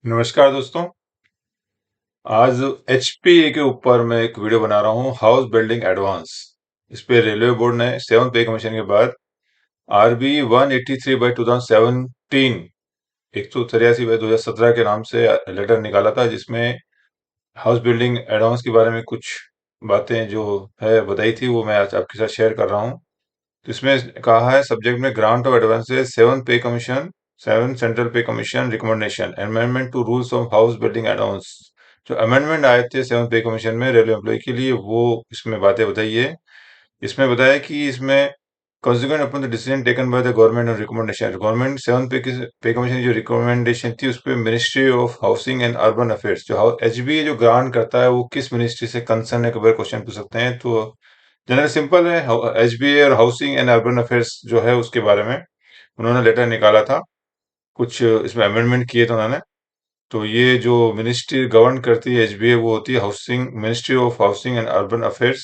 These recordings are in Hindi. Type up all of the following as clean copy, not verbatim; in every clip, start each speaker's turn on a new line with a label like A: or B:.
A: नमस्कार दोस्तों। आज एचपीए के ऊपर मैं एक वीडियो बना रहा हूँ, हाउस बिल्डिंग एडवांस। इस पे रेलवे बोर्ड ने 7th पे कमीशन के बाद आरबी 183 बाई 2017 183 बाई 2017 के नाम से लेटर निकाला था, जिसमें हाउस बिल्डिंग एडवांस के बारे में कुछ बातें जो है बताई थी, वो मैं आज आपके साथ शेयर कर रहा हूँ। तो इसमें कहा है, सब्जेक्ट में grant of advances 7 central pay commission recommendation amendment to rules of house building advance. जो अमेंडमेंट आए थे 7th पे कमीशन में रेलवे एम्प्लॉय के लिए, वो इसमें बातें बताई है। इसमें बताया कि इसमें consequent upon the decision taken by the government on recommendation, government 7th पे कमीशन की जो रिकमेंडेशन थी, उस पे ministry of housing and urban affairs, जो एचबीए जो ग्रांट करता है, वो किस मिनिस्ट्री से कंसर्न है, कई बार क्वेश्चन पूछ सकते हैं। तो जनरल सिंपल है, एचबीए और हाउसिंग एंड अर्बन अफेयर्स जो है उसके बारे में उन्होंने लेटर निकाला था। कुछ इसमें अमेंडमेंट किए थे उन्होंने। तो ये जो मिनिस्ट्री गवर्न करती है एचबीए, वो होती है housing ministry of housing and urban affairs.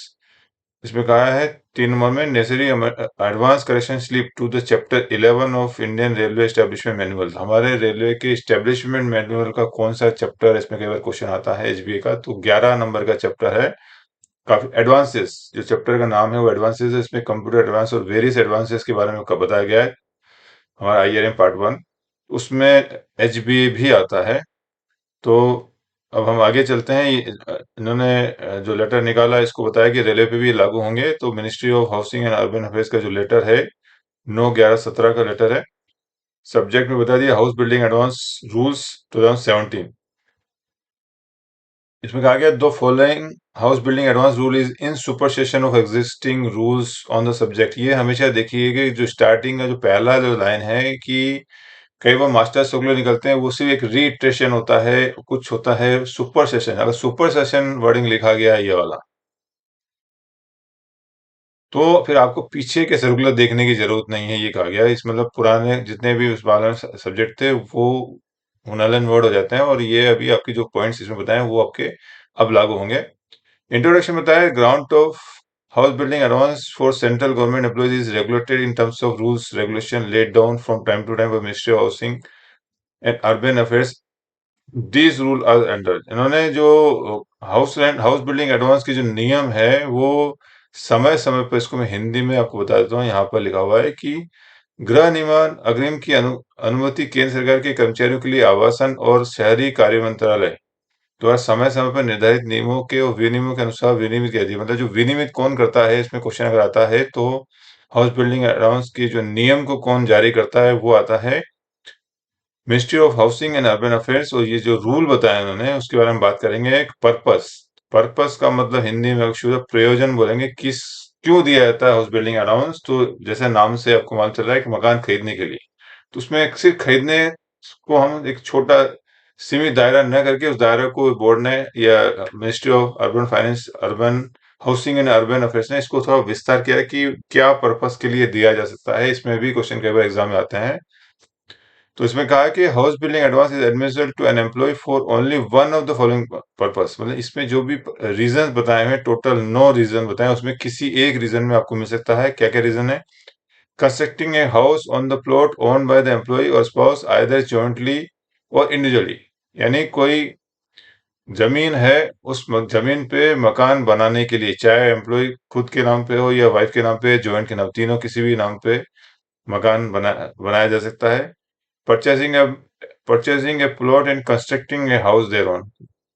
A: इसमें कहा है 3 नंबर में, necessary advance correction slip to the chapter 11 of Indian railway establishment manual. हमारे रेलवे के एस्टेब्लिशमेंट मैनुअल का कौन सा चैप्टर, इसमें कई बार क्वेश्चन आता है एचबीए का, तो 11 नंबर का चैप्टर है। काफी एडवांसेस, जो चैप्टर का नाम है वो एडवांसेस है। इसमें कंप्यूटर एडवांस और वेरियस एडवांसेस के बारे में बताया गया है, हमारा आईआरएम पार्ट 1, उसमें एचबीए भी आता है। तो अब हम आगे चलते हैं। इन्होंने जो लेटर निकाला, इसको बताया कि रेलवे पे भी लागू होंगे। तो ministry of housing and urban affairs का जो लेटर है, 9/11/17 का लेटर है। सब्जेक्ट में बता दिया, हाउस बिल्डिंग एडवांस रूल्स 2017। इसमें कहा गया, दो following house building advance rule is in supersession of existing rules on the subject. ये हमेशा देखिए कि जो स्टार्टिंग का जो पहला जो लाइन है, कि कई बार मास्टर सर्कुलर निकलते हैं, वो सिर्फ एक रीइटरेशन होता है, कुछ होता है सुपर सेशन। अगर सुपर सेशन वर्डिंग लिखा गया है ये वाला, तो फिर आपको पीछे के सर्कुलर देखने की जरूरत नहीं है। ये कहा गया है, इस मतलब पुराने जितने भी उस वाला सब्जेक्ट थे, वो नलन वर्ड हो जाते हैं, और ये अभी आपकी जो पॉइंट्स इसमें बताए वो आपके अब लागू होंगे। इंट्रोडक्शन बताया, ground of house building advance for central government employees is regulated in terms of rules regulation laid down from time to time by ministry of housing and urban affairs. These rule are under, इन्होंने जो हाउस बिल्डिंग एडवांस की जो नियम है, वो समय समय पर, इसको मैं हिंदी में आपको बता देता हूँ, यहाँ पर लिखा हुआ है कि गृह निर्माण अग्रिम की अनुमति केंद्र सरकार के कर्मचारियों के लिए आवासन और शहरी कार्य मंत्रालय द्वारा समय समय पर निर्धारित नियमों के और विनियमों के अनुसार विनियमित किया जाए। मतलब जो विनियमित कौन करता है, इसमें क्वेश्चन अगर आता है तो हाउस बिल्डिंग अलाउंस के जो नियम को कौन जारी करता है, वो आता है ministry of housing and urban affairs. और ये जो रूल बताया उन्होंने, उसके बारे में बात करेंगे। एक पर्पस, पर्पस का मतलब हिंदी में अक्षर प्रयोजन बोलेंगे, किस क्यों दिया जाता है हाउस बिल्डिंग अलाउंस। तो जैसे नाम से आपको मालूम चल रहा है कि मकान खरीदने के लिए, तो उसमें सिर्फ खरीदने को हम एक छोटा सीमित दायरा न करके, उस दायरे को बोर्ड ने या ministry of urban finance, urban housing and urban affairs ने इसको थोड़ा विस्तार किया है कि क्या पर्पस के लिए दिया जा सकता है। इसमें भी क्वेश्चन कई बार एग्जाम में आते हैं। तो इसमें कहा है कि house building advance is admissible to an employee for only one of the following purpose. मतलब इसमें जो भी रीजन बताए हुए, टोटल 9 रीजन बताए, उसमें किसी एक रीजन में आपको मिल सकता है। क्या क्या रीजन है? Constructing a house on the plot owned by the employee or spouse either jointly or individually. यानी कोई जमीन है, उस जमीन पे मकान बनाने के लिए, चाहे एम्प्लॉय खुद के नाम पे हो या वाइफ के नाम पे, जॉइंट के नाम, तीनों किसी भी नाम पे मकान बनाया जा सकता है। Purchasing a purchasing a plot and constructing a house thereon.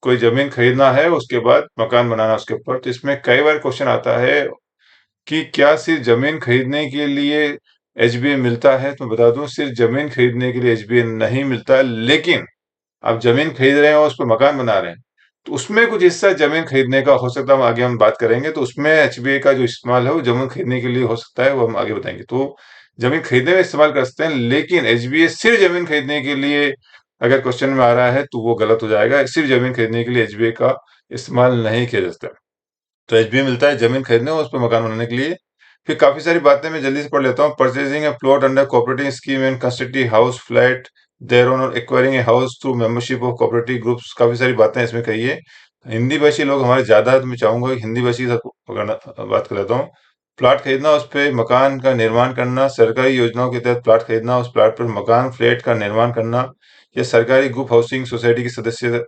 A: कोई जमीन खरीदना है, उसके बाद मकान बनाना उसके ऊपर। तो इसमें कई बार क्वेश्चन आता है कि क्या सिर्फ जमीन खरीदने के लिए एचबीए मिलता है। तो बता दूं, सिर्फ जमीन खरीदने के लिए एचबीए नहीं मिलता है, लेकिन आप जमीन खरीद रहे हैं और उस पर मकान बना रहे हैं, तो उसमें कुछ हिस्सा जमीन खरीदने का हो सकता है, हम आगे हम बात करेंगे। तो उसमें एचबीए का जो इस्तेमाल है, वो जमीन खरीदने के लिए हो सकता है, वो हम आगे बताएंगे। तो जमीन खरीदने में इस्तेमाल कर सकते हैं, लेकिन एचबीए सिर्फ जमीन खरीदने के लिए अगर क्वेश्चन में आ रहा है, तो वो गलत हो जाएगा। सिर्फ जमीन खरीदने के लिए एचबीए का इस्तेमाल नहीं किया जा सकता। तो एचबीए मिलता है जमीन खरीदने और उस पर मकान बनाने के लिए। फिर काफी सारी बातें मैं जल्दी से पढ़ लेता हूँ। Purchasing a plot under cooperative scheme and constructing house flat there on और acquiring a house through membership of cooperative groups. काफी सारी बातें इसमें कही है। हिंदी भाषी लोग हमारे ज्यादा हैं, तो मैं चाहूंगा कि हिंदी भाषी से बात कर लेता हूँ। प्लाट खरीदना, उस पे मकान का निर्माण करना, सरकारी योजनाओं के तहत प्लाट खरीदना, उस प्लाट पर मकान फ्लैट का निर्माण करना, या सरकारी ग्रुप हाउसिंग सोसाइटी के सदस्य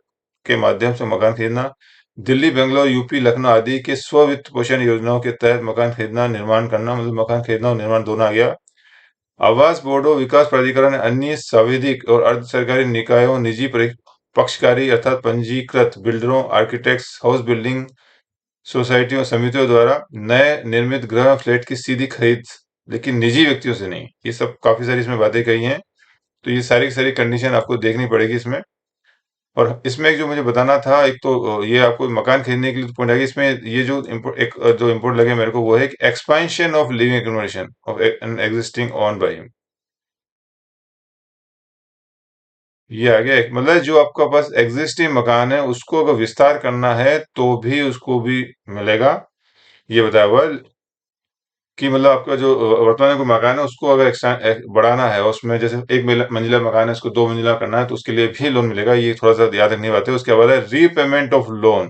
A: के माध्यम से मकान खरीदना, दिल्ली, बेंगलोर, यूपी, लखनऊ आदि के स्व वित्त पोषण योजनाओं के तहत मकान खरीदना, निर्माण करना, मतलब मकान खरीदना और निर्माण दोनों आ गया। आवास बोर्डों, विकास प्राधिकरण, अन्य संवैधानिक और अर्ध सरकारी निकायों, निजी पक्षकारी अर्थात पंजीकृत बिल्डरों, आर्किटेक्ट्स, हाउस बिल्डिंग सोसाइटियों, समितियों द्वारा नए निर्मित गृह फ्लैट की सीधी खरीद, लेकिन निजी व्यक्तियों से नहीं। ये सब काफी सारी इसमें बातें कही हैं। तो ये सारी की सारी कंडीशन आपको देखनी पड़ेगी इसमें। और इसमें एक जो मुझे बताना था, एक तो ये आपको मकान खरीदने के लिए पॉइंट आएगी इसमें। ये जो एक जो इम्पोर्ट लगे मेरे को वो है कि expansion of living accommodation of an existing own by him. ये आ गया एक, मतलब जो आपका पास एग्जिस्टिंग मकान है उसको अगर विस्तार करना है तो भी उसको भी मिलेगा। ये बताया हुआ है कि मतलब आपका जो वर्तमान में कोई मकान है उसको अगर बढ़ाना है, उसमें जैसे एक मंजिला मकान है उसको 2 मंजिला करना है तो उसके लिए भी लोन मिलेगा। ये थोड़ा सा याद रखने की बात है। उसके बाद है रीपेमेंट ऑफ लोन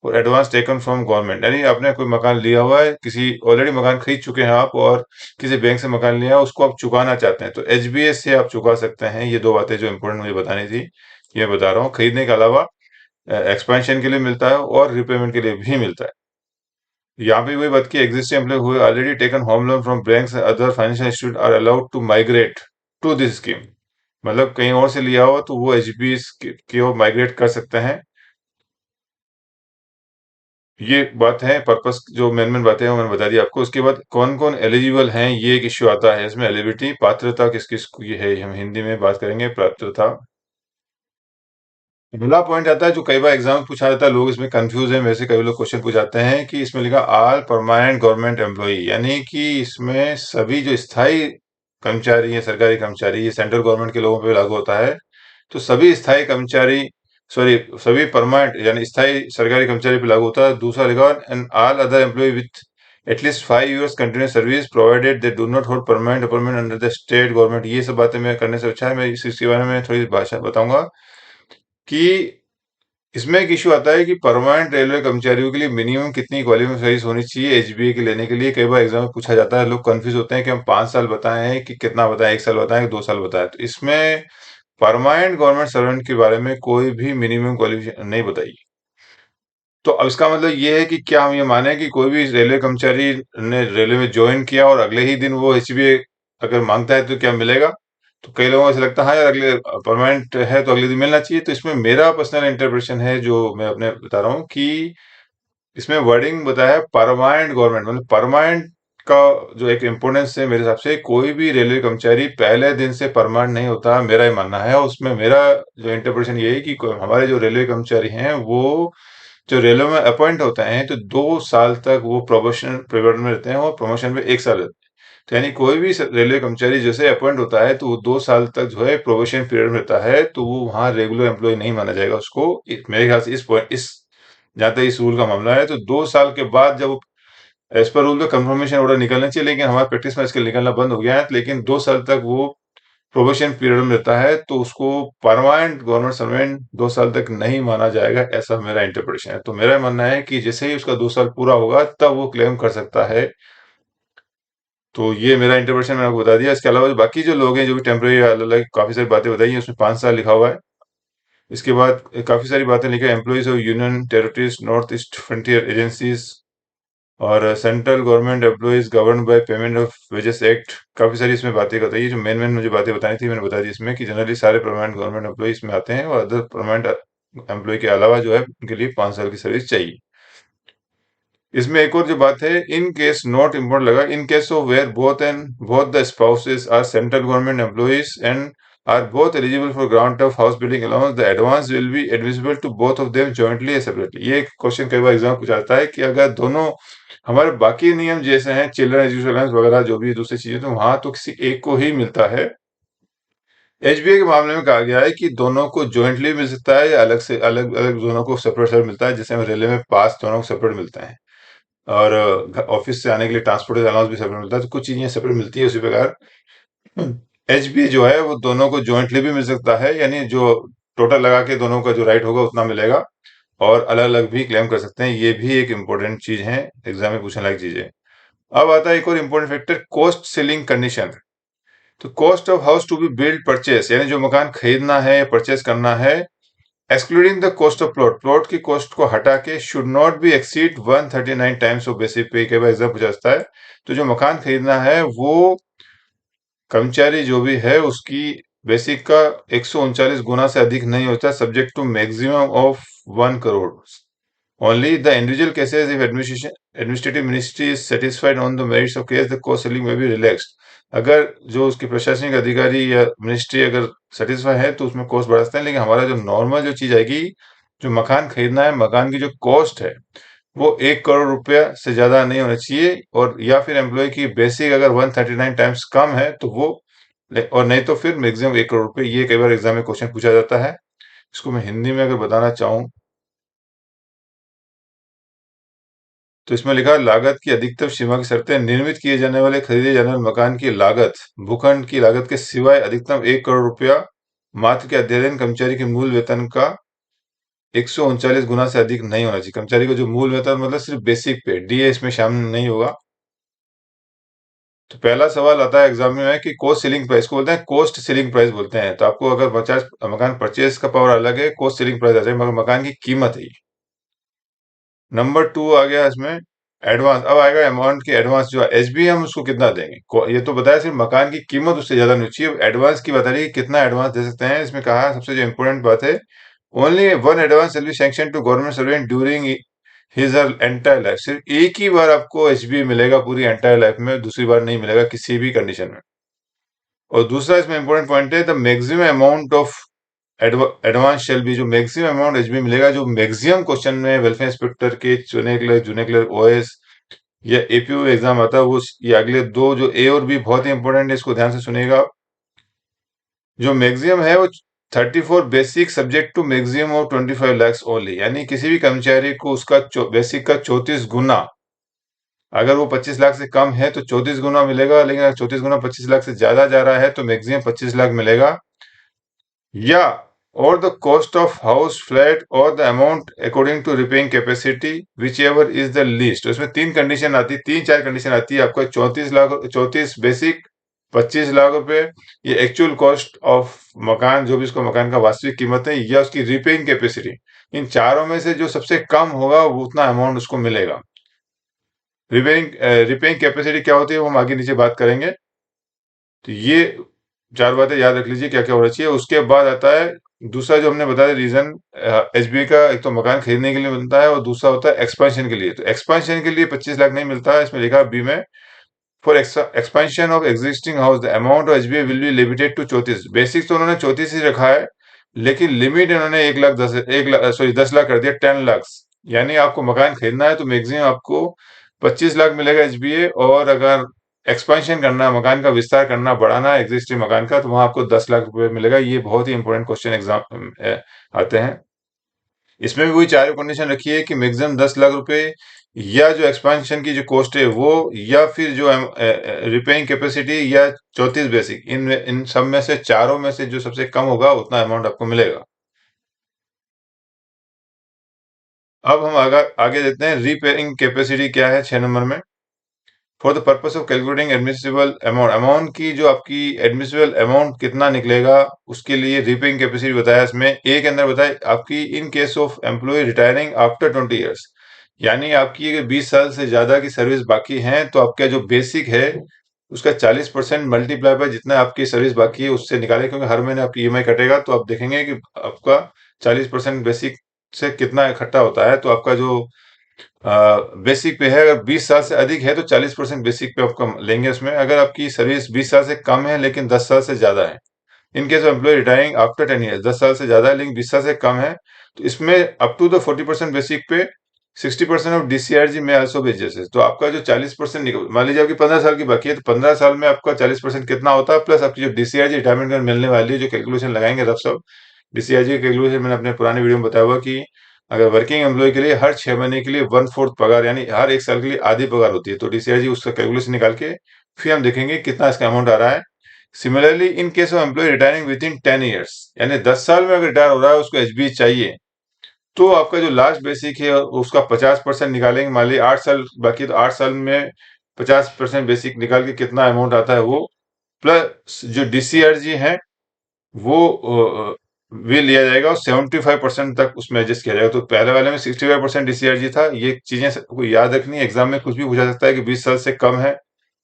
A: और एडवांस टेकन फ्रॉम गवर्नमेंट, यानी आपने कोई मकान लिया हुआ है, किसी ऑलरेडी मकान खरीद चुके हैं आप और किसी बैंक से मकान लिया है, उसको आप चुकाना चाहते हैं तो एचबीएस से आप चुका सकते हैं। ये दो बातें जो इम्पोर्टेंट मुझे बतानी थी ये बता रहा हूँ। खरीदने के अलावा एक्सपेंशन के लिए मिलता है और रिपेमेंट के लिए भी मिलता है। यहाँ पे वही बात की, existing employee who already taken home loan from banks other financial institute are allowed to migrate to this scheme. मतलब कहीं और से लिया हो तो वो एचबीएस की ओर माइग्रेट कर सकते हैं। ये बात है पर्पस, जो मेन मेन बातें हैं वो मैंने बता दी आपको। उसके बाद कौन कौन एलिजिबल हैं ये एक इश्यू आता है इसमें। एलिजिबिलिटी, पात्रता किस किस को ये है, हम हिंदी में बात करेंगे। पात्रता पहला पॉइंट आता है जो कई बार एग्जाम में पूछा जाता है, लोग इसमें कंफ्यूज हैं, वैसे कई लोग क्वेश्चन पूछाते हैं कि इसमें लिखा ऑल परमानेंट गवर्नमेंट एम्प्लॉई, यानी कि इसमें सभी जो स्थायी कर्मचारी हैं, सरकारी कर्मचारी, ये सेंट्रल गवर्नमेंट के लोगों पे लागू होता है। तो सभी स्थायी कर्मचारी, सॉरी, सभी परमानेंट यानी स्थायी सरकारी कर्मचारी पे लागू होता है। दूसरा लिखा and all other employee with at least 5 years continuous service provided they do not hold permanent appointment under the state government. ये सब बातें मैं करने से अच्छा है मैं इसके बारे में थोड़ी भाषा बताऊंगा कि इसमें एक इश्यू आता है कि परमानेंट रेलवे कर्मचारियों के लिए मिनिमम कितनी क्वालिफिकेशन होनी चाहिए एचबीए के लेने के लिए। कई बार एग्जाम में पूछा जाता है, लोग कंफ्यूज होते हैं कि हम 5 साल बताएं कि कितना बताएं, 1 साल बताएं कि 2 साल बताएं। तो इसमें परमानेंट गवर्नमेंट सर्वेंट के बारे में कोई भी मिनिमम क्वालिफिकेशन नहीं बताई। तो अब इसका मतलब ये है कि क्या हम ये माने कि कोई भी रेलवे कर्मचारी ने रेलवे में ज्वाइन किया और अगले ही दिन वो एचबीए अगर मांगता है तो क्या मिलेगा? तो कई लोगों को ऐसा लगता है हाँ यार, अगले परमानेंट है तो अगले दिन मिलना चाहिए। तो इसमें मेरा पर्सनल इंटरप्रिटेशन है जो मैं अपने बता रहा हूँ कि इसमें वर्डिंग बताया है परमानेंट गवर्नमेंट, मतलब परमानेंट का जो एक इम्पोर्टेंस है मेरे हिसाब से, कोई भी रेलवे कर्मचारी पहले दिन से परमानेंट नहीं होता, मेरा ये मानना है। उसमें मेरा जो इंटरप्रिटेशन ये है कि हमारे जो रेलवे कर्मचारी हैं वो जो रेलवे में अपॉइंट होते हैं तो 2 साल तक वो प्रोबेशन पीरियड में रहते हैं और प्रमोशन में 1 साल रहते हैं। तो यानी कोई भी रेलवे कर्मचारी जैसे अपॉइंट होता है तो वो 2 साल तक जो है प्रोबेशन पीरियड में रहता है, तो वो वहाँ रेगुलर एम्प्लॉय नहीं माना जाएगा उसको। मेरे ख्याल से इस पॉइंट, इस जहाँ तक इस रूल का मामला है, तो 2 साल के बाद जब एज पर रूल तो कंफर्मेशन ऑर्डर निकलना चाहिए, लेकिन हमारे प्रैक्टिस में इसके निकलना बंद हो गया है। लेकिन 2 साल तक वो प्रोबेशन पीरियड में रहता है तो उसको परमानेंट गवर्नमेंट सर्वेंट 2 साल तक नहीं माना जाएगा, ऐसा मेरा इंटरप्रिटेशन है। तो मेरा मानना है कि जैसे ही उसका 2 साल पूरा होगा तब वो क्लेम कर सकता है। तो ये मेरा इंटरप्रिटेशन मैंने आपको बता दिया। इसके अलावा जो बाकी जो लोग हैं जो भी टेम्परेरी अलग अलग काफी सारी बातें बताई हैं, उसमें 5 साल लिखा हुआ है। इसके बाद काफी सारी बातें लिखी है, employees of union territories, north east frontier agencies और central government employees govern by payment of wages act. काफी सारी इसमें बातें बताई है। जो मेन मेन मुझे बातें बतानी थी मैंने बता दी इसमें, कि जनरली सारे परमानेंट गवर्नमेंट एम्प्लॉय इसमें आते हैं और अदर परमानेंट एम्प्लॉय के अलावा जो है उनके लिए 5 साल की सर्विस चाहिए। इसमें एक और जो बात है, इन केस नॉट इम्पोर्टेंट लगा, in case of where both the spouses are central government employees and are both eligible for grant of house building allowance, the advance will be admissible to both of them jointly या सेपरेटली। ये क्वेश्चन कई बार एग्जाम पूछा जाता है कि अगर दोनों हमारे बाकी नियम जैसे हैं, चिल्ड्रन एजुकेशन अलाउंस वगैरह जो भी दूसरी चीजें, तो वहां तो किसी एक को ही मिलता है। एचबीए के मामले में कहा गया है कि दोनों को ज्वाइंटली मिल सकता है या अलग से अलग अलग दोनों को सेपरेट सेपरेट मिलता है। जैसे हम रेलवे में पास दोनों को सेपरेट मिलता है और ऑफिस से आने के लिए ट्रांसपोर्ट अलाउंस भी सेपरेट मिलता है, तो कुछ चीजें सेपरेट मिलती है। उसी प्रकार एचबीए जो है वो दोनों को ज्वाइंटली भी मिल सकता है, यानी जो टोटल लगा के दोनों का जो राइट होगा उतना मिलेगा, और अलग अलग भी क्लेम कर सकते हैं। ये भी एक इंपॉर्टेंट चीज है, एग्जाम में पूछने लायक चीज है। अब आता है एक और important factor, cost selling condition. तो cost of house to be build purchase, यानी जो मकान खरीदना है या परचेस करना है, excluding the cost of plot, plot की कॉस्ट को हटा के, should not be exceed 139 times of basic pay. कई बार एग्जाम पूछा जाता है। तो जो मकान खरीदना है वो कर्मचारी जो भी है उसकी बेसिक का 139 गुना से अधिक नहीं होता, subject to maximum of 1 crore. Only the individual cases if administrative ministry is satisfied on the merits of case the cost ceiling may be relaxed. अगर जो उसकी प्रशासनिक अधिकारी या मिनिस्ट्री अगर सेटिस्फाई है तो उसमें कॉस्ट बढ़ा सकते हैं, लेकिन हमारा जो नॉर्मल जो चीज आएगी, जो मकान खरीदना है, मकान की जो कॉस्ट है वो 1 करोड़ रुपया से ज्यादा नहीं होना चाहिए, और या फिर एम्प्लॉय की बेसिक अगर 139 टाइम्स कम है तो वो, और नहीं तो फिर मैक्सिमम 1 करोड़ रुपये। ये कई बार एग्जाम में क्वेश्चन पूछा जाता है। इसको मैं हिंदी में अगर बताना चाहूँ तो इसमें लिखा है, लागत की अधिकतम सीमा की शर्तें, निर्मित किए जाने वाले खरीदे जाने वाले मकान की लागत भूखंड की लागत के सिवाय अधिकतम 1 करोड़ रुपया मात्र के अध्ययन कर्मचारी के मूल वेतन का 139 गुना से अधिक नहीं होना चाहिए। कर्मचारी को जो मूल वेतन मतलब सिर्फ बेसिक पे, डीए इसमें शामिल नहीं होगा। तो पहला सवाल आता है एग्जाम में कि कॉस्ट सेलिंग प्राइस को बोलते हैं, कॉस्ट सेलिंग प्राइस बोलते हैं। तो आपको अगर 50 मकान परचेज का पावर अलग है, कॉस्ट सेलिंग प्राइस आ जाए, मगर मकान की कीमत है। नंबर 2 आ गया इसमें एडवांस। अब आएगा अमाउंट की एडवांस जो एसबी हम उसको कितना देंगे। ये तो बताया सिर्फ मकान की कीमत उससे ज्यादा नहीं चाहिए। एडवांस की बता रही है कितना एडवांस दे सकते हैं। इसमें कहा सबसे जो इम्पोर्टेंट बात है, only one advance will be sanction to government servant during his entire life. सिर्फ एक ही बार आपको एचबी मिलेगा पूरी एंटायर लाइफ में, दूसरी बार नहीं मिलेगा किसी भी कंडीशन में। और दूसरा इसमें इंपॉर्टेंट पॉइंट है, the maximum amount of advance shall B, जो मैक्सिमम अमाउंट एचबी मिलेगा, जो मैक्सिमम क्वेश्चन में वेलफेयर इंस्पेक्टर के चुने क्लर्क, जूनियर क्लर्क, ओएस या एपीओ एग्जाम आता है, वो ये अगले दो जो ए और बी बहुत ही इंपॉर्टेंट है, इसको ध्यान से सुनेगा। जो मैक्सिमम है वो 34 basic subject to maximum of 25 lakh only, यानी किसी भी कर्मचारी को उसका बेसिक का 34 गुना, अगर वो 25 लाख से कम है तो 34 गुना मिलेगा, लेकिन अगर 34 गुना 25 लाख से ज्यादा जा रहा है तो मैक्सिमम 25 लाख मिलेगा। या और the cost of house flat और the amount according to repaying capacity which ever is the least. उसमें तीन कंडीशन आती है, 3-4 कंडीशन आती है। आपका 34 लाख, 34 बेसिक, 25 लाख रुपए, ये एक्चुअल कॉस्ट ऑफ मकान, जो भी उसका मकान का वास्तविक कीमत है, या उसकी रिपेइंग कैपेसिटी। इन चारों में से जो सबसे कम होगा वो उतना अमाउंट उसको मिलेगा। रिपेयरिंग रिपेइंग कैपेसिटी क्या होती है वो हम आगे नीचे बात करेंगे। तो ये चार बातें याद रख लीजिए क्या क्या होना चाहिए। उसके बाद आता है दूसरा जो हमने बताया रीजन, एसबीआई का एक तो मकान खरीदने के लिए बनता है और दूसरा होता है एक्सपेंशन के लिए। तो एक्सपेंशन के लिए 25 लाख नहीं मिलता है, इसमें लिखा है बी में, for expansion of existing house the amount of SBI will be limited to 34। Basic तो उन्होंने 34 ही रखा है, लेकिन लिमिट इन्होंने 1 लाख कर दिया, 10 लाख। यानी आपको मकान खरीदना है तो मैक्सिमम आपको 25 लाख मिलेगा एसबीए, और अगर एक्सपेंशन करना, मकान का विस्तार करना, बढ़ाना है एग्जिस्टिंग मकान का, तो वहां आपको 10 लाख रुपए मिलेगा। ये बहुत ही इंपॉर्टेंट क्वेश्चन एग्जाम आते हैं। इसमें भी वही चार कंडीशन रखी है कि मैक्सिमम 10 लाख रुपए, या जो एक्सपेंशन की जो कॉस्ट है वो, या फिर जो रिपेइंग कैपेसिटी, या 34 बेसिक। इन सब में से, चारों में से जो सबसे कम होगा उतना अमाउंट आपको मिलेगा। अब हम आगे देखते हैं रिपेयरिंग कैपेसिटी क्या है 6 नंबर में। For the purpose of calculating admissible amount, amount की जो आपकी एडमिसिबल अमाउंट कितना निकलेगा उसके लिए रिपेइंग कैपेसिटी बताया। इसमें ए के अंदर बताया आपकी in case of employee retiring after 20 years, यानी आपकी अगर 20 साल से ज्यादा की सर्विस बाकी है तो आपका जो बेसिक है उसका 40% मल्टीप्लाई बाय जितना आपकी सर्विस बाकी है उससे निकाले, क्योंकि हर महीने आपकी ईएमआई कटेगा। तो आप देखेंगे कि आपका 40% बेसिक से कितना इकट्ठा होता है। तो आपका जो बेसिक पे है, अगर 20 साल से अधिक है तो 40% बेसिक पे आपका लेंगे उसमें। अगर आपकी सर्विस 20 साल से कम है लेकिन 10 साल से ज्यादा है, in case of employee retiring after 10 years, 10 साल से ज्यादा है लेकिन 20 साल से कम है, तो इसमें अप टू द 40% बेसिक पे 60% ऑफ डीसीआरजी में आल्सो बी एडजस्टेड। तो आपका जो 40% निकल, मान लीजिए आपकी 15 साल की बाकी है, तो 15 साल में आपका 40% कितना होता है, प्लस आपकी जो डीसीआरजी रिटायरमेंट में मिलने वाली है, जो कैलकुलेशन लगाएंगे रफ सब। डीसीआरजी कैलकुलेशन मैंने अपने पुराने वीडियो में बताया हुआ कि अगर वर्किंग एम्प्लॉय के लिए हर 6 महीने के लिए 1/4 पगार, यानी हर 1 साल के लिए आधी पगार होती है। तो डीसीआरजी उसका कैलकुलेशन निकाल के फिर हम देखेंगे कितना इसका अमाउंट आ रहा है। Similarly in case of employee retiring within 10 years, यानी 10 साल में अगर रिटायर हो रहा है उसको एचबी चाहिए, तो आपका जो लास्ट बेसिक है उसका 50% निकालेंगे। मान लीजिए 8 साल बाकी है, तो 8 साल में 50% बेसिक निकाल के कितना अमाउंट आता है वो प्लस जो डीसीआरजी है वो भी लिया जाएगा और 75% तक उसमें एडजस्ट किया जाएगा। तो पहले वाले में 65% डीसीआरजी था। ये चीजें को याद रखनी है, एग्जाम में कुछ भी पूछा सकता है कि 20 साल से कम है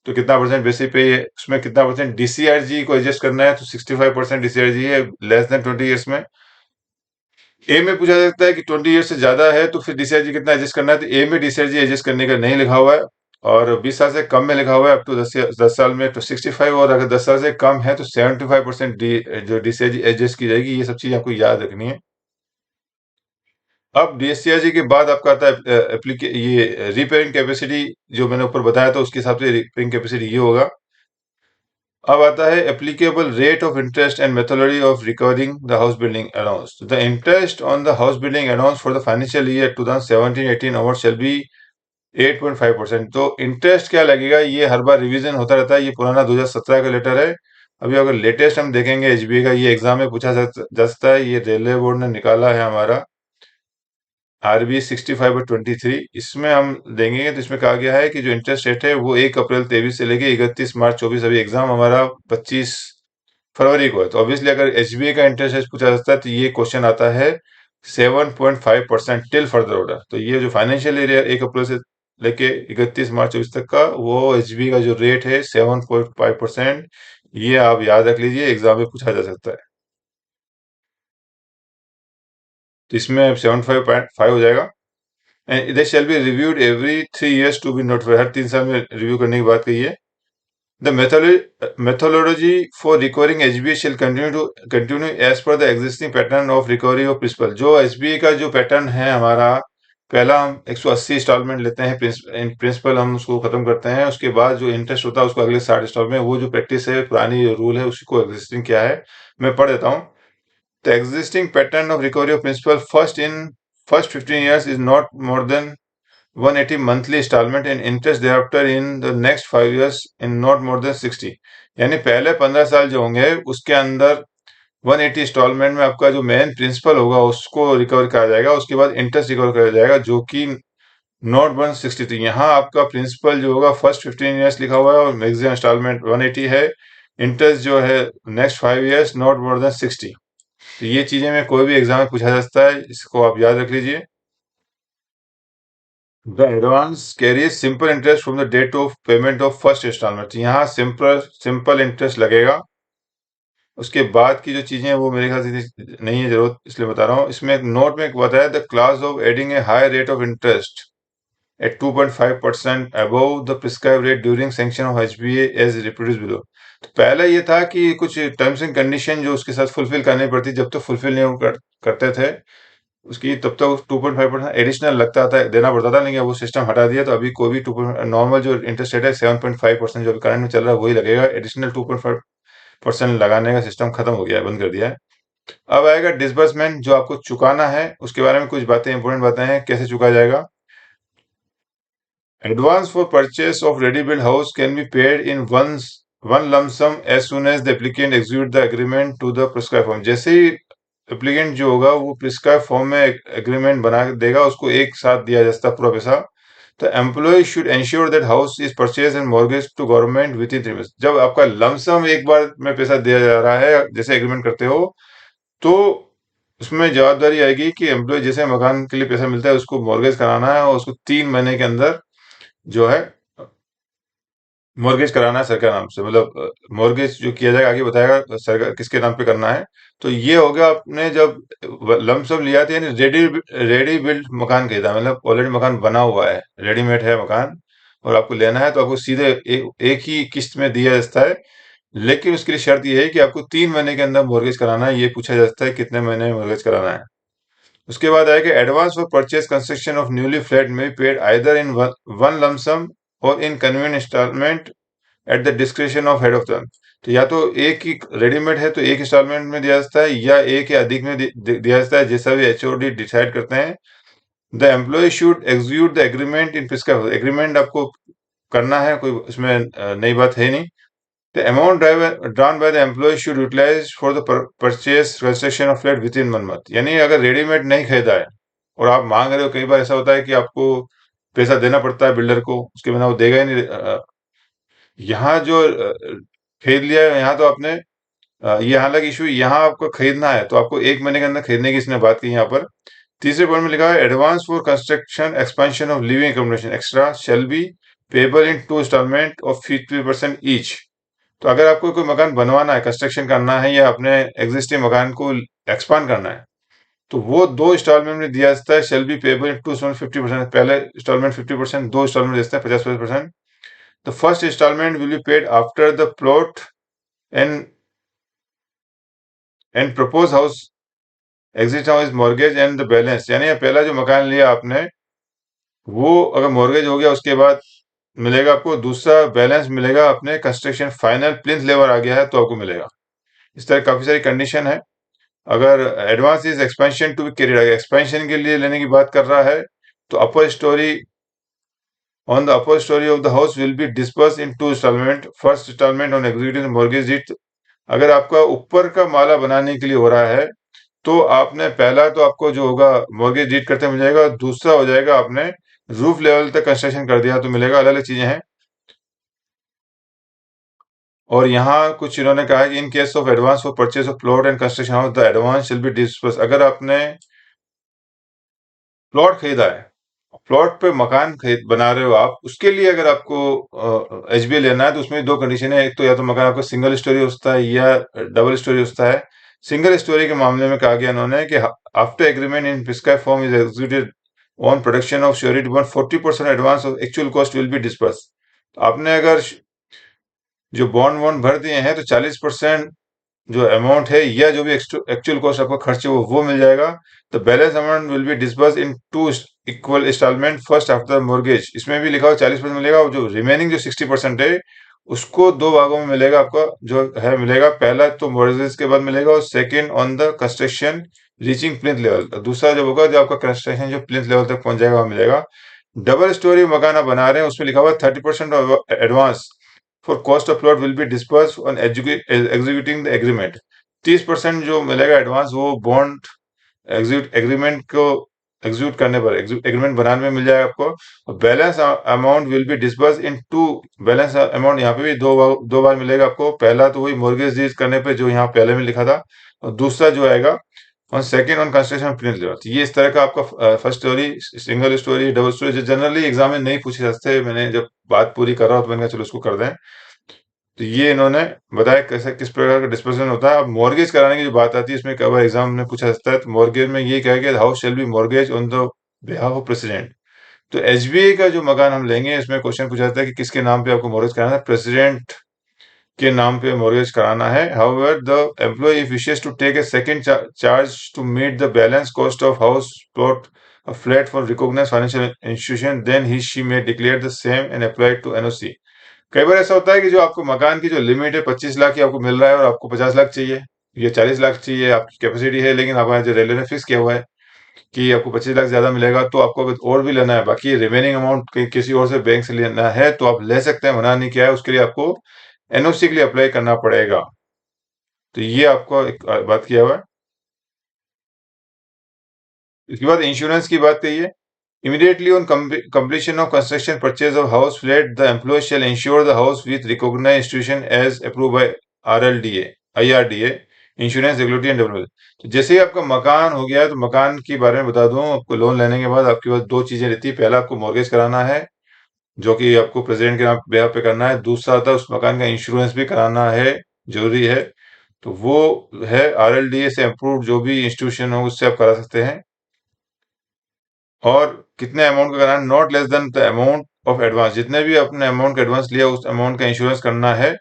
A: तो कितना परसेंट बेसिक पे, उसमें कितना परसेंट डीसीआरजी को एडजस्ट करना है, तो 65% डीसीआरजी है लेस देन 20 ईयर्स में। ए में पूछा जा सकता है कि 20 ईयर्स से ज्यादा है तो फिर डीसीआरजी कितना एडजस्ट करना है, तो ए में डीसीआरजी एडजस्ट करने का नहीं लिखा हुआ है। और 20 साल से कम में लिखा हुआ है अप टू 10 साल में तो 65, और अगर 10 साल से कम है तो 75% जो डीसीआरजी एडजस्ट की जाएगी। ये सब चीज आपको याद रखनी है। अब डीएससीआरजी के बाद आपका आता है ये रिपेयरिंग कैपेसिटी, जो मैंने ऊपर बताया था उसके हिसाब से रिपेयरिंग कैपेसिटी ये होगा। अब आता है applicable rate of interest and methodology of recovering the house building allowance. The interest on the house building allowance for the financial year 2017-18 award shall be 8.5%। तो इंटरेस्ट क्या लगेगा, ये हर बार रिवीजन होता रहता है। ये पुराना 2017 का लेटर है। अभी अगर लेटेस्ट हम देखेंगे एचबीए का, ये एग्जाम में पूछा जा सकता है। ये रेलवे बोर्ड ने निकाला है हमारा आरबी 65/23। इसमें हम देंगे तो इसमें कहा गया है कि जो इंटरेस्ट रेट है वो 1 अप्रैल 23 से लेके 31 मार्च 24। अभी एग्जाम हमारा 25 फरवरी को है, तो ऑब्वियसली अगर एचबीए का इंटरेस्ट रेट पूछा जाता है तो ये क्वेश्चन आता है 7.5% टिल फर्दर ऑर्डर। तो ये जो फाइनेंशियल ईयर 1 अप्रैल से लेके 31 मार्च 24 तक का, वो एचबीए का जो रेट है 7.5%। ये आप याद रख लीजिए, एग्जाम में पूछा जा सकता है। तो इसमें 7.5 हो जाएगा। And they shall be reviewed every 3 years to be notified. हर 3 साल में रिव्यू करने की बात कही है। The methodology for recovering HBA shall continue as per the existing pattern of recovery of principal। जो HBA का जो पैटर्न है हमारा, पहला हम 180 इंस्टॉलमेंट लेते हैं, प्रिंसिपल हम उसको खत्म करते हैं, उसके बाद जो इंटरेस्ट होता है उसको अगले 60 इंस्टॉलमेंट। वो जो प्रैक्टिस है, पुरानी रूल है, उसको एग्जिस्टिंग क्या है मैं पढ़ देता हूँ। The existing pattern of recovery of principal first 15 years is not more than 180 monthly installment and interest thereafter in the next 5 years in not more than 60। यानी पहले 15 साल जो होंगे उसके अंदर 180 इंस्टॉलमेंट में आपका जो मेन प्रिंसिपल होगा उसको रिकवर करा जाएगा, उसके बाद इंटरेस्ट रिकवर करा जाएगा जो कि नॉट 160 थी। यहाँ आपका प्रिंसिपल जो होगा फर्स्ट 15 years लिखा हुआ है और मैक्सिमम इंस्टॉलमेंट 180 है। इंटरेस्ट जो है next 5 years not more than 60। तो ये चीजें में कोई भी एग्जाम में पूछा जा सकता है, इसको आप याद रख लीजिए। The advance carries simple interest from the date of payment of first installment. यहाँ सिंपल इंटरेस्ट लगेगा। उसके बाद की जो चीजें हैं वो मेरे ख्याल से नहीं है जरूरत, इसलिए बता रहा हूँ। इसमें एक नोट में बताया the class of adding A high rate of interest at 2.5% above the prescribed rate during sanction of HBA as reproduced below। तो पहले ये था कि कुछ टर्म्स एंड कंडीशन जो उसके साथ फुलफिल करनी पड़ती, जब तक फुलफिल नहीं करते थे उसकी तब तक 2.5% एडिशनल लगता था, देना पड़ता था। लेकिन वो सिस्टम हटा दिया, तो अभी कोई भी 2 नॉर्मल जो इंटरेस्ट रेट है 7.5% जो करंट में चल रहा है वही लगेगा। एडिशनल 2.5% लगाने का सिस्टम खत्म हो गया है, बंद कर दिया है। अब आएगा डिसबर्समेंट, जो आपको चुकाना है उसके बारे में कुछ बातें, इंपोर्टेंट बातें हैं कैसे चुका जाएगा। Advance for purchase of ready-built house can be paid in one lump sum as soon as the applicant execute the agreement to the prescribed form। जैसे ही एप्लीकेंट जो होगा वो प्रिस्क्राइब फॉर्म में एग्रीमेंट बना देगा, उसको एक साथ दिया जाता है पूरा पैसा। तो employee should ensure that house is purchase and mortgage to government within 3 months। जब आपका लमसम एक बार में पैसा दिया जा रहा है, जैसे एग्रीमेंट करते हो, तो उसमें जवाबदारी आएगी कि एम्प्लॉय जैसे मकान के लिए पैसा मिलता है उसको मॉर्गेज कराना है और उसको 3 महीने के अंदर जो है मॉर्गेज कराना है सरकार नाम से। मतलब मॉर्गेज जो किया जाएगा आगे बताएगा सरकार किसके नाम पे करना है। तो ये हो गया आपने जब लमसम लिया था, यानी रेडी रेडी बिल्ड मकान खरीदा, मतलब ऑलरेडी मकान बना हुआ है, रेडीमेड है मकान, और आपको लेना है तो आपको सीधे एक ही किस्त में दिया जाता है। लेकिन उसके लिए शर्त ये है कि आपको 3 महीने के अंदर मॉर्गेज कराना है। ये पूछा जाता है कितने महीने में मॉर्गेज कराना है। उसके बाद आएगा advance for purchase construction of newly flat में paid either in one lump sum और in convenient instalment at the description of head of term. तो या तो एक ही रेडीमेड है तो एक इंस्टॉलमेंट में दिया जाता है, या एक या अधिक में दिया जाता है, जैसा भी एचओडी डिसाइड करते हैं। The employee should execute the agreement in prescribe. Agreement आपको करना है, कोई उसमें नई बात है नहीं। The amount drawn by the employee should utilise for the purchase construction of flat within 1 month। यानी अगर रेडीमेड नहीं खरीदा है और आप मांग रहे हो, कई बार ऐसा होता है कि आपको पैसा देना पड़ता है बिल्डर को, उसके बिना वो देगा ही नहीं। यहाँ जो खरीद लिया है यहाँ तो आपने ये हालांकि इशू यहाँ आपको खरीदना है तो आपको 1 महीने के अंदर खरीदने की इसने बात की यहाँ पर। तीसरे पॉइंट में लिखा है advance for construction expansion of living accommodation extra shall be payable in 2 installment of 50% each. तो अगर आपको कोई मकान बनवाना है, कंस्ट्रक्शन करना है या अपने एग्जिस्टिंग मकान को एक्सपांड करना है, तो वो 2 इंस्टॉलमेंट में दिया जाता है। Shall be payable in 2 installment 50%। पहले इंस्टॉलमेंट 50%, 2 इंस्टॉलमेंट देता है 50%। The first installment will be paid after the plot and propose house exit house mortgage and the balance, यानी पहला जो मकान लिया आपने वो अगर मॉर्गेज हो गया उसके बाद मिलेगा आपको, दूसरा बैलेंस मिलेगा अपने कंस्ट्रक्शन फाइनल प्लिंथ लेवल आ गया है तो आपको मिलेगा। इस तरह काफी सारी कंडीशन है। अगर advance is expansion to be carried, expansion के लिए लेने की बात कर रहा है तो upper storey on the upper storey of the house will be disperse in 2 instalment. First instalment on executive mortgage it. अगर आपका ऊपर का माला बनाने के लिए हो रहा है तो आपने पहला तो आपको जो होगा मॉर्गेज डीड करते मिल जाएगा, दूसरा हो जाएगा आपने रूफ लेवल तक कंस्ट्रक्शन कर दिया तो मिलेगा। अलग अलग चीजें हैं। और यहाँ कुछ इन्होंने कहा है कि इन case of advance for purchase of plot and construction house the advance शिल बी डिस्पर्स। अगर आपने प्लॉट खरीदा है, प्लॉट पे मकान खरीद बना रहे हो आप, उसके लिए अगर आपको एचबीए लेना है तो उसमें 2 कंडीशन है। एक तो या तो मकान आपको सिंगल स्टोरी होता है या डबल स्टोरी होता है। सिंगल स्टोरी के मामले में कहा गया इन्होंने कि after agreement in prescribe form is executed on production of surety bond 40% advance of actual cost will be disperse. आपने अगर जो बॉन्ड वॉन्ड भर दिए हैं तो 40% जो अमाउंट है या जो भी एक्चुअल कॉस्ट आपका खर्च है वो मिल जाएगा। The balance amount will be disburse in 2 instalment first after mortgage. इसमें भी लिखा हुआ 40% मिलेगा और जो रिमेनिंग जो 60% है उसको 2 भागों में मिलेगा आपका जो है मिलेगा। पहला तो मॉर्गेज के बाद मिलेगा और second on the construction reaching plinth level. दूसरा जो होगा जो आपका कंस्ट्रक्शन जो प्लिंथ लेवल तक पहुंच जाएगा वो मिलेगा। डबल स्टोरी मकान आप बना रहे हैं उसमें लिखा हुआ 30% advance for cost of plot will be disperse on executing the agreement. 30% जो मिलेगा एडवांस वो बॉन्ड एग्जीक्यूट एग्रीमेंट को एग्जीक्यूट करने पर एग्रीमेंट बनाने में मिल जाएगा आपको। Balance amount will be disperse in 2। Balance amount यहाँ पे भी दो बार मिलेगा आपको। पहला तो वही मॉर्गेज डीड करने पे जो यहाँ पहले में लिखा था, और दूसरा जो आएगा on second on construction print level. ये इस तरह का आपका first story, single storey, double storey जो जनरली एग्जाम में नहीं पूछे जाते। मैंने जब बात पूरी कर रहा हूँ तो मैंने कहा चलो उसको कर दें। तो ये इन्होंने बताया कैसे किस प्रकार का डिस्पर्सन होता है। अब मॉर्गेज कराने की जो बात आती है इसमें कई बार एग्जाम में पूछा जाता है। तो मॉर्गेज में ये क्या है कि house shall be mortgage on the behalf of president. तो एसबीआई का जो मकान हम लेंगे इसमें क्वेश्चन पूछा जाता है कि किसके नाम पे आपको मॉर्गेज कराना है। प्रेसिडेंट के नाम पे मॉर्गेज कराना है। However the employee wishes to take a second charge to meet the balance cost of house plot a flat for recognized financial institution, then he she may declare the same and apply it to NOC। कई बार ऐसा होता है कि जो आपको मकान की जो लिमिट है 25 लाख की आपको मिल रहा है और आपको 50 लाख चाहिए या 40 लाख चाहिए, आपकी कैपेसिटी है, लेकिन आपका जो रेलवे ने फिक्स किया हुआ है कि आपको 25 लाख ज्यादा मिलेगा। तो आपको अगर और भी लेना है, बाकी रिमेनिंग अमाउंट किसी और से बैंक से लेना है तो आप ले सकते हैं, मना नहीं किया है। उसके लिए आपको एनओसी के लिए अप्लाई करना पड़ेगा। तो ये आपको एक बात किया हुआ है। इसके बाद इंश्योरेंस की बात कही है। Immediately on completion of construction purchase of house flat, the employer shall insure the house with recognized institution as approved by RLDA, IRDA, insurance regulatory and development. तो जैसे ही आपका मकान हो गया तो मकान के बारे में बता दूं आपको। लोन लेने के बाद आपके पास 2 चीजें रहती है। पहला आपको मॉर्गेज कराना है जो कि आपको प्रेसिडेंट के नाम ब्याह पे करना है। दूसरा आता है उस मकान का इंश्योरेंस भी कराना है, जरूरी है। तो वो है आरएलडीए से अप्रूव्ड जो भी इंस्टीट्यूशन हो उससे आप करा सकते हैं। और कितने अमाउंट का कराना है, not less than the amount of advance. जितने भी अपने अमाउंट का एडवांस लिया उस अमाउंट का इंश्योरेंस करना है।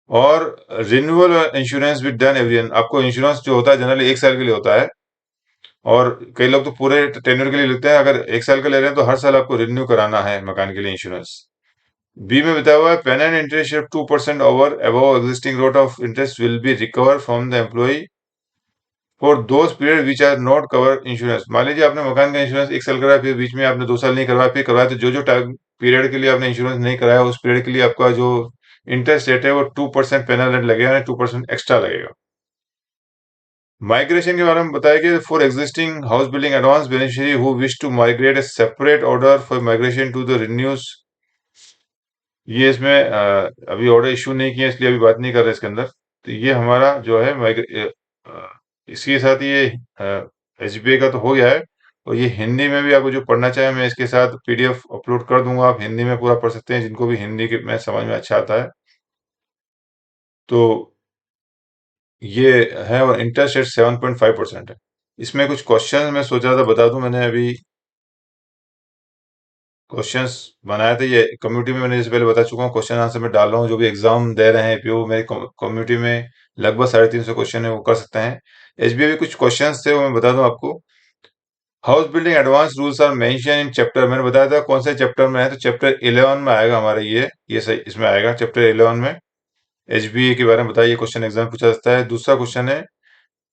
A: और रिन्यूअल इंश्योरेंस भी डन एवरी ईयर। आपको इंश्योरेंस जो होता है जनरली 1 साल के लिए होता है और कई लोग तो पूरे टेन्योर के लिए लेते हैं। अगर 1 साल का ले रहे हैं तो हर साल आपको रिन्यू कराना है मकान के लिए इंश्योरेंस। बी में बताया हुआ है penal and interest of 2% over above existing rate of interest will be recover from the employee for those period which are not cover insurance. मान लीजिए आपने मकान का इंश्योरेंस 1 साल कराया, फिर बीच में आपने 2 साल नहीं करवाया, फिर करवाया, तो जो जो टाइम पीरियड के लिए आपने इंश्योरेंस नहीं कराया उस पीरियड के लिए आपका जो इंटरेस्ट रेट है वो 2% पेनल रेट लगेगा, 2% एक्स्ट्रा लगेगा। माइग्रेशन के बारे में बताया कि for existing house building advance beneficiary who wish to migrate a separate order for migration to the renews ये इसमें अभी ऑर्डर इशू नहीं किया इसलिए अभी बात नहीं कर रहे इसके अंदर। तो ये हमारा जो है इसके साथ ये एसबीआई का तो हो गया है। और ये हिंदी में भी आपको जो पढ़ना चाहे मैं इसके साथ पीडीएफ अपलोड कर दूंगा, आप हिंदी में पूरा पढ़ सकते हैं जिनको भी हिंदी के में समझ में अच्छा आता है। तो ये है, और इंटरेस्ट रेट 7.5% है। इसमें कुछ क्वेश्चन मैं सोच रहा था बता दूं, मैंने अभी क्वेश्चंस बनाए थे ये कम्युनिटी में, मैंने इससे पहले बता चुका हूँ। क्वेश्चन आंसर मैं डाल रहा हूँ, जो भी एग्जाम दे रहे हैं पीओ मेरे कम्युनिटी में लगभग 350 क्वेश्चन है, वो कर सकते हैं। एसबीआई में कुछ क्वेश्चंस थे वो मैं बता दूं आपको। House building advance rules are mention in chapter, मैंने बताया था कौन से चैप्टर में है, तो चैप्टर 11 में आएगा हमारा ये सही इसमें आएगा चैप्टर 11 में। एसबीआई के बारे में बताइए, क्वेश्चन एग्जाम पूछा जाता है। दूसरा क्वेश्चन है,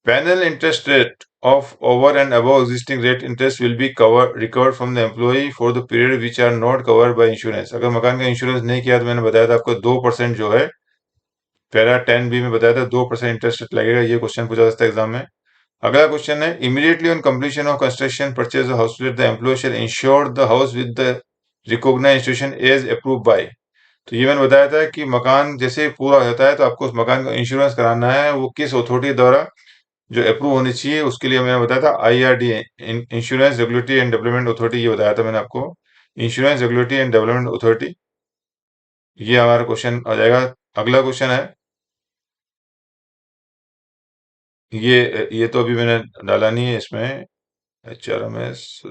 A: panel interest rate of over and above existing rate interest will be covered recovered from the employee for the period which are not covered by insurance। अगर मकान का इंश्योरेंस नहीं किया तो मैंने बताया था आपको 2% जो है पैरा 10B में बताया था 2% इंटरेस्ट रेट लगेगा। ये क्वेश्चन पूछा जाता है एग्जाम में। अगला क्वेश्चन है, immediately on completion of construction purchase house the employee shall insure the house with the recognised institution as approve by. तो ये मैंने बताया था कि मकान जैसे पूरा हो जाता है तो आपको उस मकान का इंश्योरेंस कराना है, वो किस अथॉरिटी द्वारा जो अप्रूव होनी चाहिए उसके लिए मैंने बताया था IRD, insurance regulatory and development authority, ये बताया था मैंने आपको। Insurance regulatory and development authority, ये हमारा क्वेश्चन आ जाएगा। अगला क्वेश्चन है, ये तो अभी मैंने डाला नहीं है इसमें। एचआरएमएस।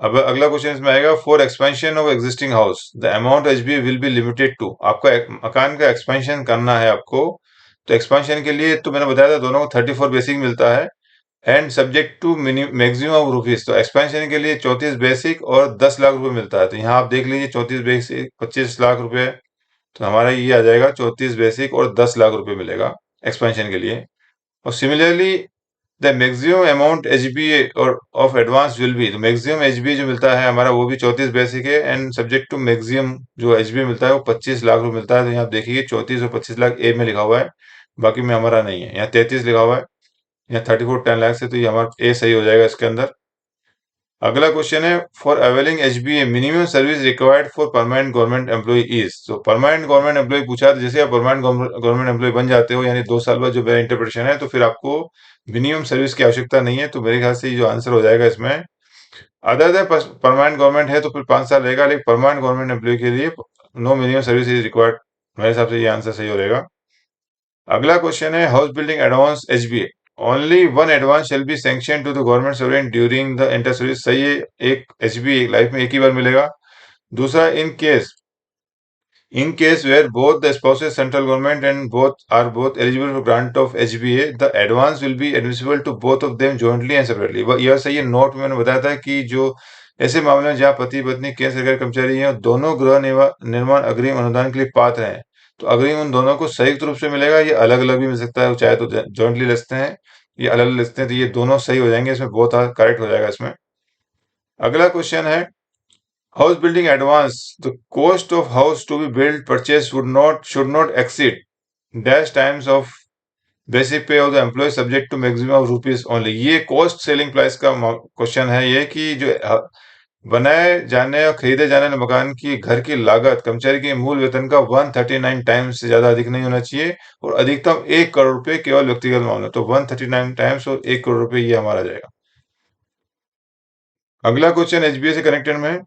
A: अब अगला क्वेश्चन इसमें आएगा, for expansion of existing house the amount HB will be limited to. आपको मकान का एक्सपेंशन करना है आपको, तो एक्सपेंशन के लिए तो मैंने बताया था दोनों को 34 बेसिक मिलता है and subject to maximum of rupees. तो एक्सपेंशन के लिए 34 बेसिक और 10 लाख रुपए मिलता है। तो यहाँ आप देख लीजिए 34 बेसिक 25 लाख रुपए, तो हमारा ये आ जाएगा 34 बेसिक और 10 लाख रुपए मिलेगा एक्सपेंशन के लिए। और similarly the maximum amount HbA और ऑफ एडवांस विल बी, तो मैक्सिमम एचबीए जो मिलता है हमारा वो भी 34 बेसिक है एंड सब्जेक्ट टू मैक्सिमम जो एचबीए मिलता है वो 25 लाख रुपए मिलता है। तो यहाँ आप देखिए 34 और 25 लाख ए में लिखा हुआ है, बाकी में हमारा नहीं है। यहाँ 33 लिखा हुआ है, यहाँ 34 10 लाख से, तो ये हमारा ए सही हो जाएगा इसके अंदर। अगला क्वेश्चन है, for availing HBA minimum service required for permanent government employee is. तो परमानेंट गवर्नमेंट एम्प्लॉय पूछा है, तो जैसे आप परमानेंट गवर्नमेंट एम्प्लॉय बन जाते हो यानी 2 साल बाद, जो मेरा इंटरप्रिटेशन है, तो फिर आपको मिनिमम सर्विस की आवश्यकता नहीं है। तो मेरे ख्याल से ये जो आंसर हो जाएगा इसमें, अदर देन परमानेंट गवर्नमेंट है तो फिर 5 साल रहेगा, लेकिन परमानेंट गवर्नमेंट एम्प्लॉय के लिए no minimum service is required. मेरे हिसाब से ये आंसर सही हो रहेगा। अगला क्वेश्चन है, house building advance HBA only one advance shall be sanction to the government servant during the entire service. सही है, एक एचबीए लाइफ में एक ही बार मिलेगा। दूसरा, in case where both the spouses central government and both are both eligible for grant of HBA, the advance will be admissible to both of them jointly and separately। यह सही है। नोट में मैंने बताया था कि जो ऐसे मामले में जहाँ पति पत्नी केंद्र सरकारी कर्मचारी हैं और दोनों गृह निर्माण अग्रिम अनुदान के लिए पात्र हैं, तो अग्रिम उन दोनों को संयुक्त रूप से मिलेगा। ये अलग अलग भी मिल सकता है, चाहे तो जॉइंटली ले सकते हैं, ये अलग अलग ले सकते हैं। तो ये दोनों सही हो जाएंगे इसमें, बहुत करेक्ट हो जाएगा इसमें। अगला क्वेश्चन है, house building advance the cost of house to be build purchase should not exceed dash times of basic pay of the employ subject to maximum of rupees only. ये कॉस्ट सेलिंग प्राइस का क्वेश्चन है, ये कि जो बनाए जाने और खरीदे जाने वाले मकान की घर की लागत कर्मचारी के मूल वेतन का 139 टाइम्स से ज्यादा अधिक नहीं होना चाहिए, और अधिकतम 1 करोड़ रुपए केवल व्यक्तिगत मामले। तो 139 टाइम्स और 1 करोड़ रुपए ये हमारा जाएगा। अगला क्वेश्चन एचबीए से कनेक्टेड में,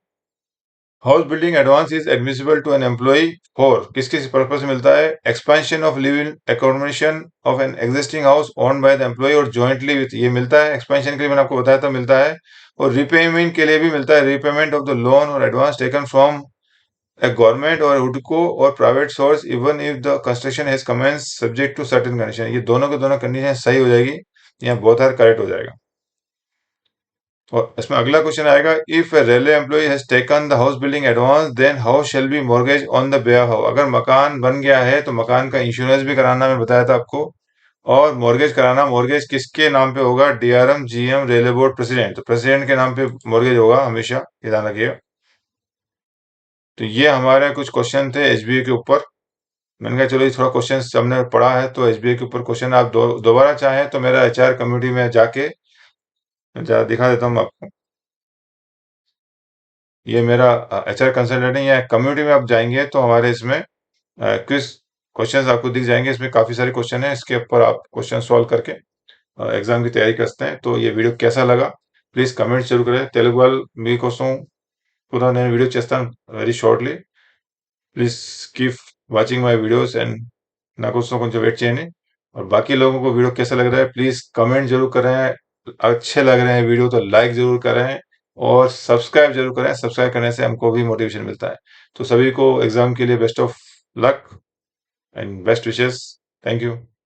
A: house building advance is admissible to an employee for किस किस पर्पज से मिलता है, expansion of living accommodation of an existing house owned by the employee और जॉइंटली विथ, ये मिलता है एक्सपेंशन के लिए, मैंने आपको बताया था मिलता है। और रिपेमेंट के लिए भी मिलता है, रिपेमेंट ऑफ द लोन और advance taken from a government or हुडको और private source even if the construction has commence subject to certain condition. ये दोनों के दोनों कंडीशन सही हो जाएगी, यहाँ बहुत हर करेक्ट हो जाएगा। और इसमें अगला क्वेश्चन आएगा, if a railway employee has taken the house building advance then house shall be mortgage on the bare house. अगर मकान बन गया है तो मकान का इंश्योरेंस भी कराना, मैं बताया था आपको, और मॉर्गेज कराना। मॉर्गेज किसके नाम पे होगा, DRM GM railway board president, तो प्रेसिडेंट के नाम पे मॉर्गेज होगा हमेशा, ये ध्यान रखिएगा। तो ये हमारे कुछ क्वेश्चन थे एसबीआई के ऊपर। मैंने कहा चलो ये थोड़ा क्वेश्चन हमने पढ़ा है तो एसबीआई के ऊपर क्वेश्चन आप दोबारा चाहें तो मेरा एचआर कम्युनिटी में जाके दिखा देता हूँ आपको। ये मेरा एचआर कंसल्टेंट है। या कम्युनिटी में आप जाएंगे तो हमारे इसमें क्विज क्वेश्चंस आपको दिख जाएंगे। इसमें काफी सारे क्वेश्चन हैं, इसके ऊपर आप क्वेश्चन सॉल्व करके एग्जाम की तैयारी कर सकते हैं। तो ये వీడియో कैसा लगा ప్లీజ్ కమెంట్ జरूर करें। తెలుగు వాళ్ళు మీకోసం కూడా నేను వీడియో చేస్తాను very shortly. Please keep watching my videos and ना కోసం కొంచెం వెయిట్ చేయండి। और बाकी लोगों को वीडियो कैसा लग रहा है प्लीज कमेंट जरूर करें। अच्छे लग रहे हैं वीडियो तो लाइक जरूर करें और सब्सक्राइब जरूर करें। सब्सक्राइब करने से हमको भी मोटिवेशन मिलता है। तो सभी को एग्जाम के लिए best of luck and best wishes. Thank you.